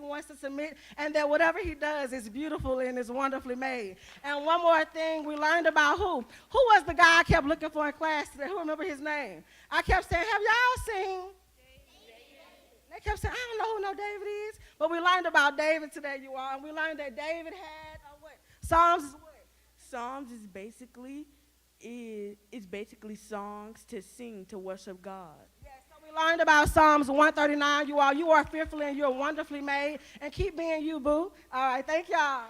wants to submit, and that whatever he does is beautiful and is wonderfully made. And one more thing, we learned about who? Who was the guy I kept looking for in class today? Who remember his name? I kept saying, have y'all seen? They kept saying, I don't know who no David is. But we learned about David today, you all. And we learned that David had, what? Psalms is what? Psalms is basically songs to sing to worship God. Yes, so we learned about Psalms 139, you all. You are fearfully and you're wonderfully made. And keep being you, boo. All right, thank y'all.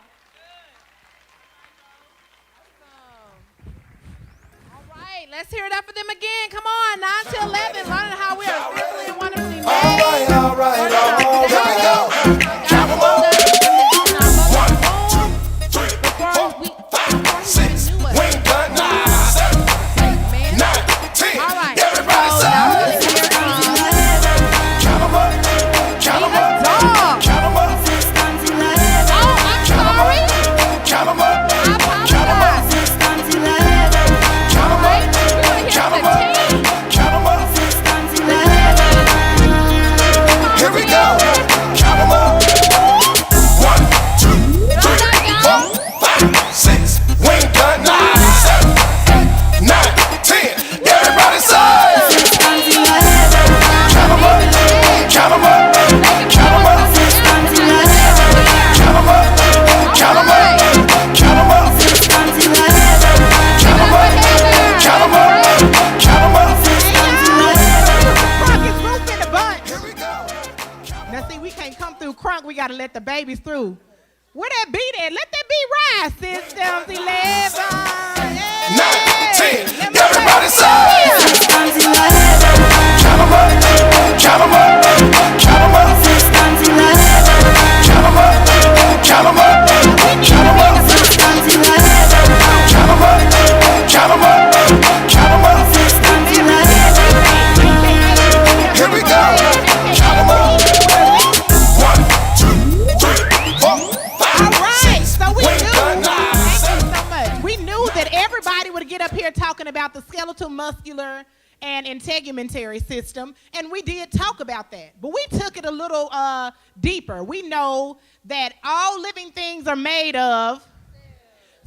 All right, let's hear it up for them again. Come on, 9 to 11, learning how we are fearfully and wonderfully made. All right. Here we go. Count 'em up. 1, 2, 3, 4, 5, 6. We ain't done 7, 8, 9, 10. All right. Everybody say. Count 'em up. Count 'em up. Count 'em up. Oh, I'm sorry. Count 'em up. I Count 'em up. apologize. Count 'em up. Count 'em up. Count 'em up. Here we go. Count 'em up. 1, 2, 3, 4, 5, 6. We ain't done 7, 8, 9, 10. Everybody say. Count 'em up. Count 'em up. Count 'em up. Count 'em up. Count 'em up. Count 'em up. Count 'em up. Count 'em up. Count 'em up. Crunk is roof in the bunch. Here we go. Now, see, we can't come through crunk. We got to let the babies through. Where that beat at? Let that beat rise. Systems 11. 9, 10. Everybody say. Count 'em up. Count 'em up. Count 'em up. Count 'em up. Count 'em up. Count 'em up. Count 'em up. Count 'em up. Count 'em up. Here we go. Count 'em up. 1, 2, 3, 4, 5, All right, 6. so we We ain't knew. done Thank you so much. We knew that everybody would get up here talking about the skeletal, muscular, and integumentary system, and we did talk about that. But we took it a little deeper. We know that all living things are made of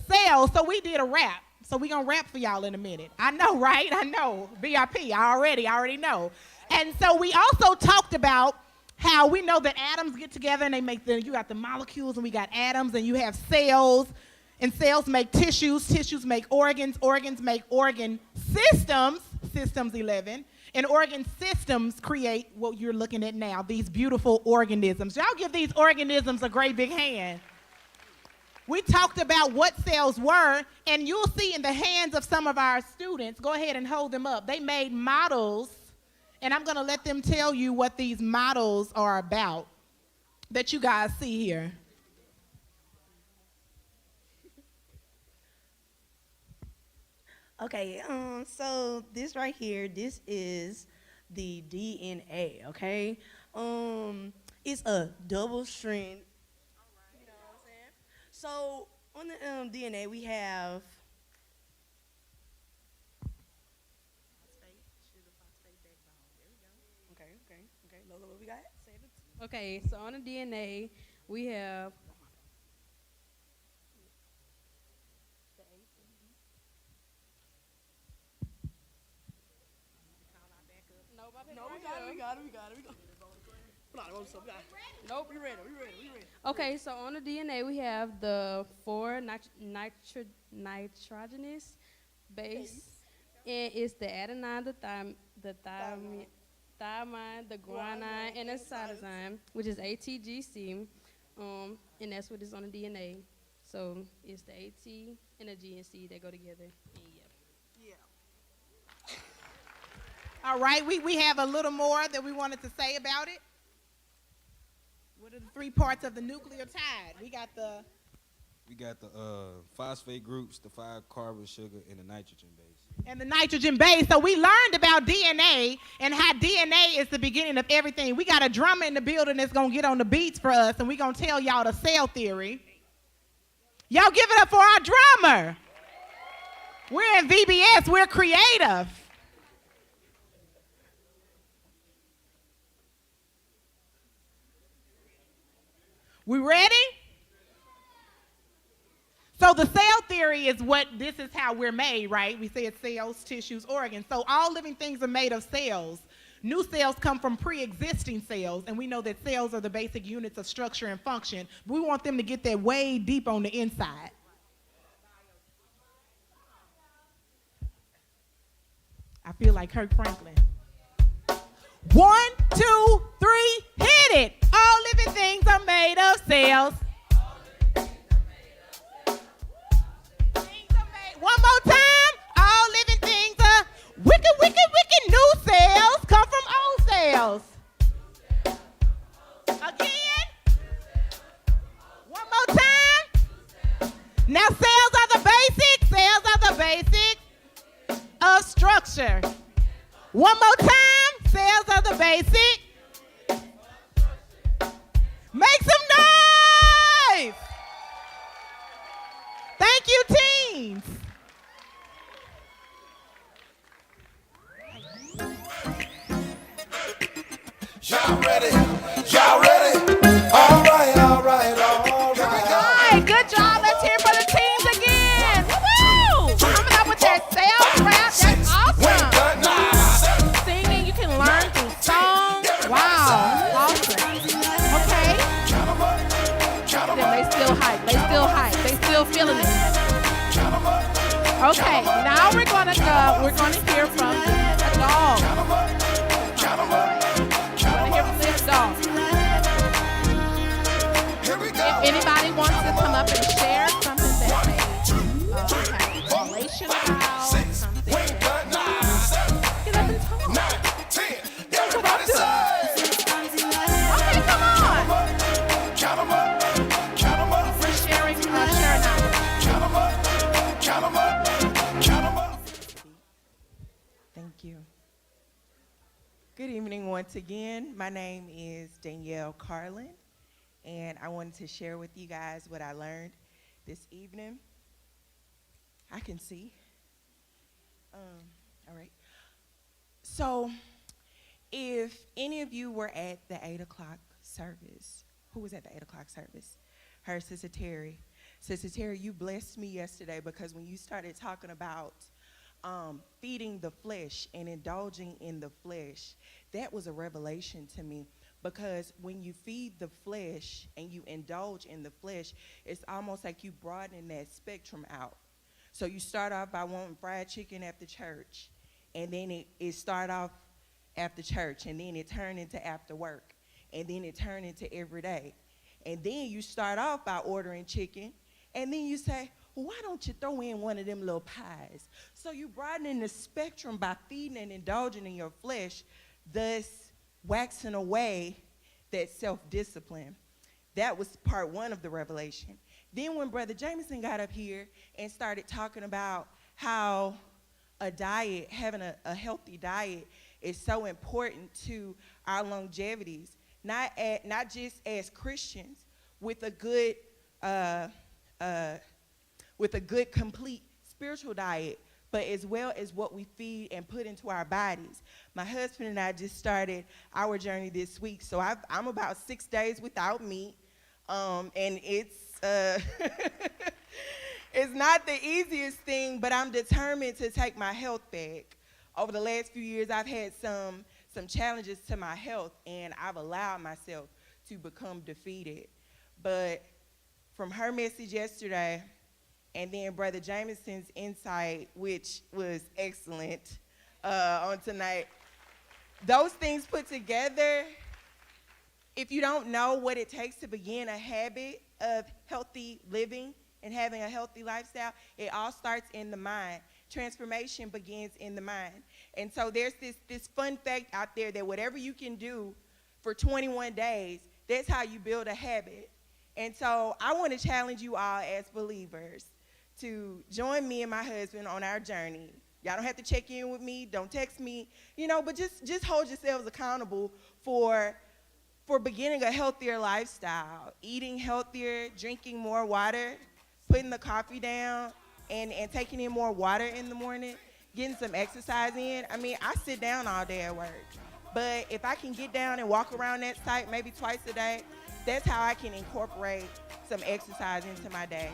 cells, so we did a rap. So we're going to rap for y'all in a minute. I know, right? I know. BIP, I already know. And so we also talked about how we know that atoms get together and they make you got the molecules and we got atoms and you have cells, and cells make tissues, tissues make organs, organs make organ systems, systems 11, and organ systems create what you're looking at now, these beautiful organisms. Y'all give these organisms a great big hand. We talked about what cells were, and you'll see in the hands of some of our students, go ahead and hold them up. They made models, and I'm going to let them tell you what these models are about that you guys see here. Okay, so this right here, this is the DNA, okay? It's a double strand. You know what I'm saying? So on the DNA, we have okay. Lola, what we got? Say it. Okay, so on the DNA, we have We got it. Nope. We ready. Okay, so on the DNA we have the 4 nitrogenous base, and it's the adenine, the thymine, the guanine, and the cytosine, which is ATGC, and that's what is on the DNA. So it's the AT and the G and C that go together. And All right, we have a little more that we wanted to say about it. What are the 3 parts of the nucleotide? We got the phosphate groups, the 5 carbon sugar, and the nitrogen base. and the nitrogen base. So we learned about DNA and how DNA is the beginning of everything. We got a drummer in the building that's going to get on the beats for us, and we're going to tell y'all the cell theory. Y'all give it up for our drummer. We're in VBS. We're creative. We ready? So the cell theory is this is how we're made, right? We say it's cells, tissues, organs. So all living things are made of cells. New cells come from pre-existing cells, and we know that cells are the basic units of structure and function. But we want them to get that way deep on the inside. I feel like Kirk Franklin. 1, 2, 3, hit it. All living things are made of cells. One more time. All living things are wicked, wicked, wicked. New cells come from old cells. Again. One more time. Now cells are the basic. Cells are the basic of structure. One more time. Cells are the basic. Make some noise. Thank you, teens. Y'all ready? Y'all ready? All right, all right, all right. All right, good job. Let's hear for the teams again. Woo! Coming up with their sales rap. That's awesome. Singing, you can learn through song. Wow, awesome. Okay. Then they still hype. They still hype. They still feeling it. Okay, now we're gonna hear from a dog. We're gonna hear from this dog. If anybody wants to come up and share something that they have relation about, something that get up and talk. That's what I'm doing. Okay, come on. We're sharing out. Thank you. Good evening once again. My name is Danielle Carlin, and I wanted to share with you guys what I learned this evening. I can see. All right. So, if any of you were at the 8 o'clock service, who was at the 8 o'clock service? Her, Sister Terry. Sister Terry, you blessed me yesterday because when you started talking about feeding the flesh and indulging in the flesh, that was a revelation to me, because when you feed the flesh and you indulge in the flesh, it's almost like you broaden that spectrum out. So you start off by wanting fried chicken after church, and then it start off after church, and then it turned into after work, and then it turned into every day. And then you start off by ordering chicken, and then you say, well, why don't you throw in one of them little pies? So you broaden the spectrum by feeding and indulging in your flesh, thus waxing away that self-discipline. That was part one of the revelation. Then when Brother Jameson got up here and started talking about how a diet, having a healthy diet, is so important to our longevities, not just as Christians, with a good complete spiritual diet, but as well as what we feed and put into our bodies. My husband and I just started our journey this week, so I'm about 6 days without meat, and it's it's not the easiest thing, but I'm determined to take my health back. Over the last few years, I've had some challenges to my health, and I've allowed myself to become defeated. But from her message yesterday, and then Brother Jameson's insight, which was excellent on tonight, those things put together, if you don't know what it takes to begin a habit of healthy living and having a healthy lifestyle, it all starts in the mind. Transformation begins in the mind. And so there's this fun fact out there that whatever you can do for 21 days, that's how you build a habit. And so I want to challenge you all as believers to join me and my husband on our journey. Y'all don't have to check in with me, don't text me, but just hold yourselves accountable for beginning a healthier lifestyle, eating healthier, drinking more water, putting the coffee down, and taking in more water in the morning, getting some exercise in. I mean, I sit down all day at work, but if I can get down and walk around that site maybe twice a day, that's how I can incorporate some exercise into my day.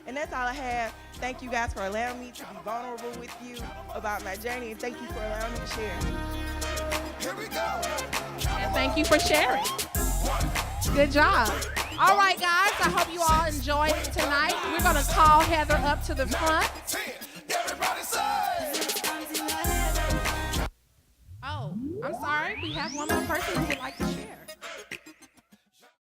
And that's all I have. Thank you guys for allowing me to be vulnerable with you about my journey, and thank you for allowing me to share. Here we go. And thank you for sharing. Good job. All right, guys, I hope you all enjoyed it tonight. We're going to call Heather up to the front. Everybody say. Oh, I'm sorry. We have one more person who would like to